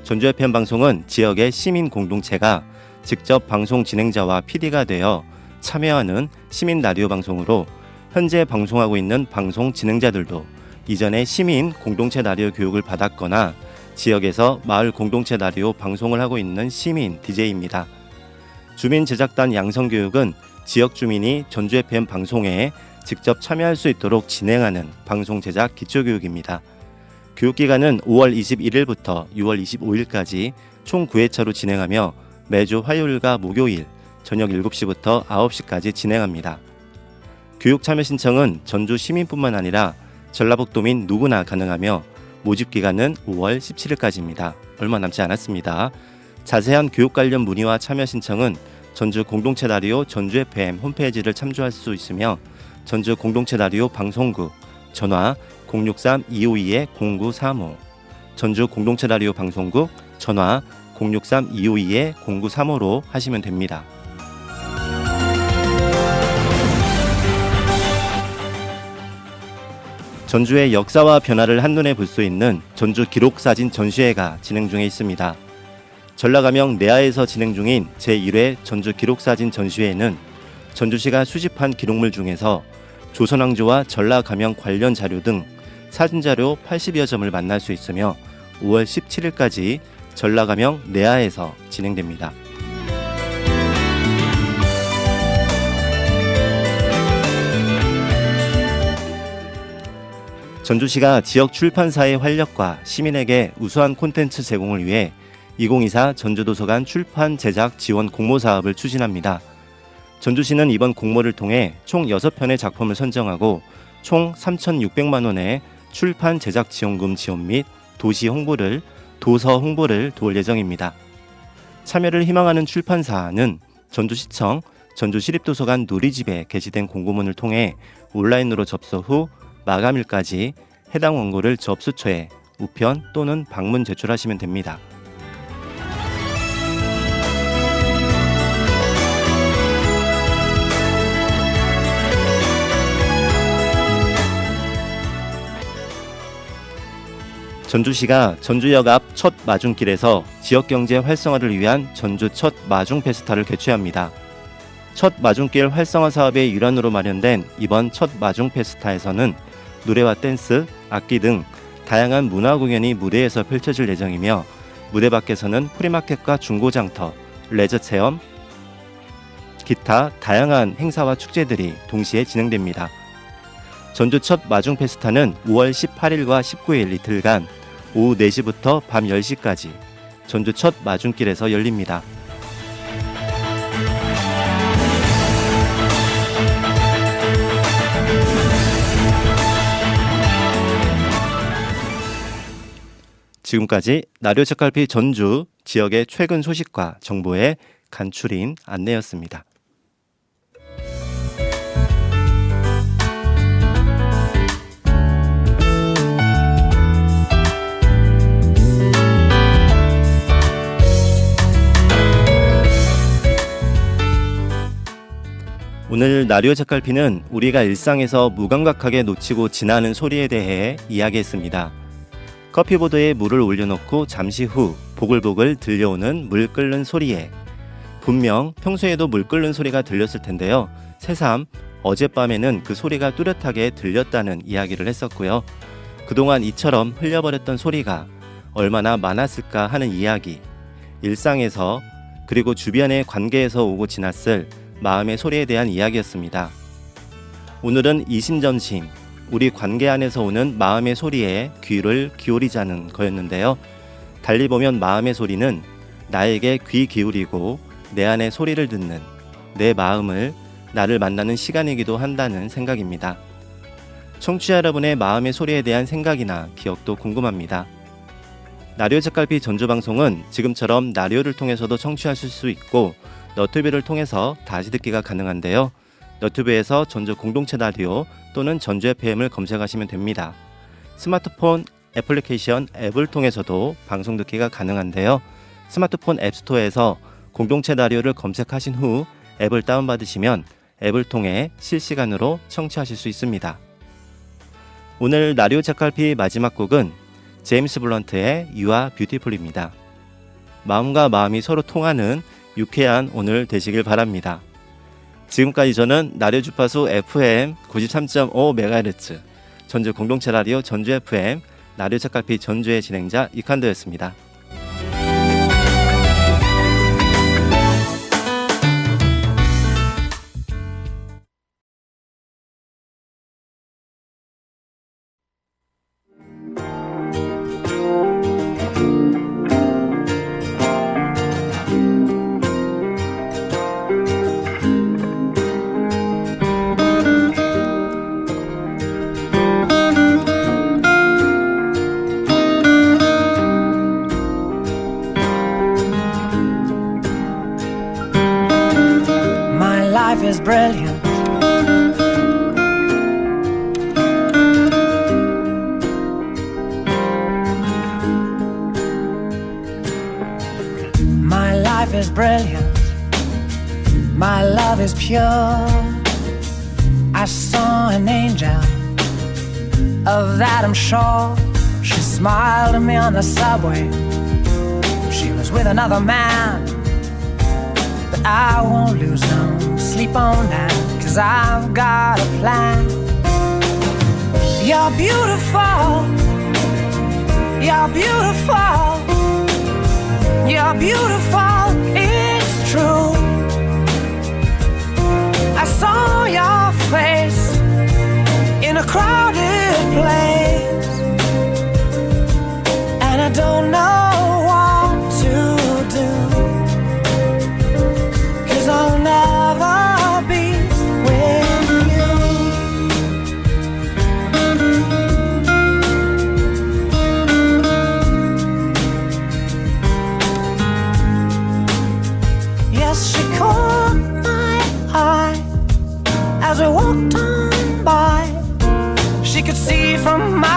전주 FM 방송은 지역의 시민 공동체가 직접 방송 진행자와 PD가 되어 참여하는 시민 라디오 방송으로 현재 방송하고 있는 방송 진행자들도 이전에 시민 공동체 라디오 교육을 받았거나 지역에서 마을 공동체 라디오 방송을 하고 있는 시민 DJ입니다. 주민제작단 양성교육은 지역 주민이 전주 FM 방송에 직접 참여할 수 있도록 진행하는 방송 제작 기초교육입니다. 교육기간은 5월 21일부터 6월 25일까지 총 9회차로 진행하며 매주 화요일과 목요일 저녁 7시부터 9시까지 진행합니다. 교육 참여 신청은 전주 시민뿐만 아니라 전라북도민 누구나 가능하며 모집 기간은 5월 17일까지입니다. 얼마 남지 않았습니다. 자세한 교육 관련 문의와 참여 신청은 전주 공동체 라디오 전주 FM 홈페이지를 참조할 수 있으며 전주 공동체 라디오 방송국 전화 063-252-0935 전주 공동체 라디오 방송국 전화 063-252-0935로 하시면 됩니다. 전주의 역사와 변화를 한눈에 볼 수 있는 전주 기록사진 전시회가 진행 중에 있습니다. 전라가명 내하에서 진행 중인 제1회 전주 기록사진 전시회에는 전주시가 수집한 기록물 중에서 조선왕조와 전라가명 관련 자료 등 사진자료 80여 점을 만날 수 있으며 5월 17일까지 전라가명 내하에서 진행됩니다. 전주시가 지역 출판사의 활력과 시민에게 우수한 콘텐츠 제공을 위해 2024 전주도서관 출판 제작 지원 공모 사업을 추진합니다. 전주시는 이번 공모를 통해 총 6편의 작품을 선정하고 총 3,600만 원의 출판 제작 지원금 지원 및 도서 홍보를 도울 예정입니다. 참여를 희망하는 출판사는 전주시청 전주시립도서관 누리집에 게시된 공고문을 통해 온라인으로 접수 후 마감일까지 해당 원고를 접수처에 우편 또는 방문 제출하시면 됩니다. 전주시가 전주역 앞 첫 마중길에서 지역경제 활성화를 위한 전주 첫 마중 페스타를 개최합니다. 첫 마중길 활성화 사업의 일환으로 마련된 이번 첫 마중 페스타에서는 노래와 댄스, 악기 등 다양한 문화 공연이 무대에서 펼쳐질 예정이며 무대 밖에서는 프리마켓과 중고장터, 레저 체험, 기타 다양한 행사와 축제들이 동시에 진행됩니다. 전주 첫 마중 페스타는 5월 18일과 19일 이틀간 오후 4시부터 밤 10시까지 전주 첫 마중길에서 열립니다. 지금까지 라디오 책갈피 전주 지역의 최근 소식과 정보의 간추린 안내였습니다. 오늘 라디오 책갈피는 우리가 일상에서 무감각하게 놓치고 지나는 소리에 대해 이야기했습니다. 커피보드에 물을 올려놓고 잠시 후 보글보글 들려오는 물 끓는 소리에 분명 평소에도 물 끓는 소리가 들렸을 텐데요. 새삼 어젯밤에는 그 소리가 뚜렷하게 들렸다는 이야기를 했었고요. 그동안 이처럼 흘려버렸던 소리가 얼마나 많았을까 하는 이야기, 일상에서 그리고 주변의 관계에서 오고 지났을 마음의 소리에 대한 이야기였습니다. 오늘은 이심전심, 우리 관계 안에서 오는 마음의 소리에 귀를 기울이자는 거였는데요. 달리 보면 마음의 소리는 나에게 귀 기울이고 내 안의 소리를 듣는, 내 마음을, 나를 만나는 시간이기도 한다는 생각입니다. 청취자 여러분의 마음의 소리에 대한 생각이나 기억도 궁금합니다. 라디오 책갈피 전주방송은 지금처럼 라디오를 통해서도 청취하실 수 있고 너튜브를 통해서 다시 듣기가 가능한데요. 너튜브에서 전주 공동체 라디오 또는 전주 FM을 검색하시면 됩니다. 스마트폰 애플리케이션 앱을 통해서도 방송 듣기가 가능한데요. 스마트폰 앱스토어에서 공동체 라디오를 검색하신 후 앱을 다운받으시면 앱을 통해 실시간으로 청취하실 수 있습니다. 오늘 라디오 책갈피 마지막 곡은 제임스 블런트의 You Are Beautiful입니다. 마음과 마음이 서로 통하는 유쾌한 오늘 되시길 바랍니다. 지금까지 저는 라디오 주파수 FM 93.5MHz 전주 공동체 라디오 전주 FM 라디오 책갈피 전주의 진행자 이칸도였습니다.
Life is brilliant. My life is brilliant. My love is pure. I saw an angel, of that I'm sure. She smiled at me on the subway. She was with another man, but I won't lose no sleep on that, 'cause I've got a plan. You're beautiful. You're beautiful. You're beautiful. It's true. I saw your face in a crowded place, and I don't know what to do, 'cause I'll never be with you. Yes, she caught my eye as we walked on by. She could see from my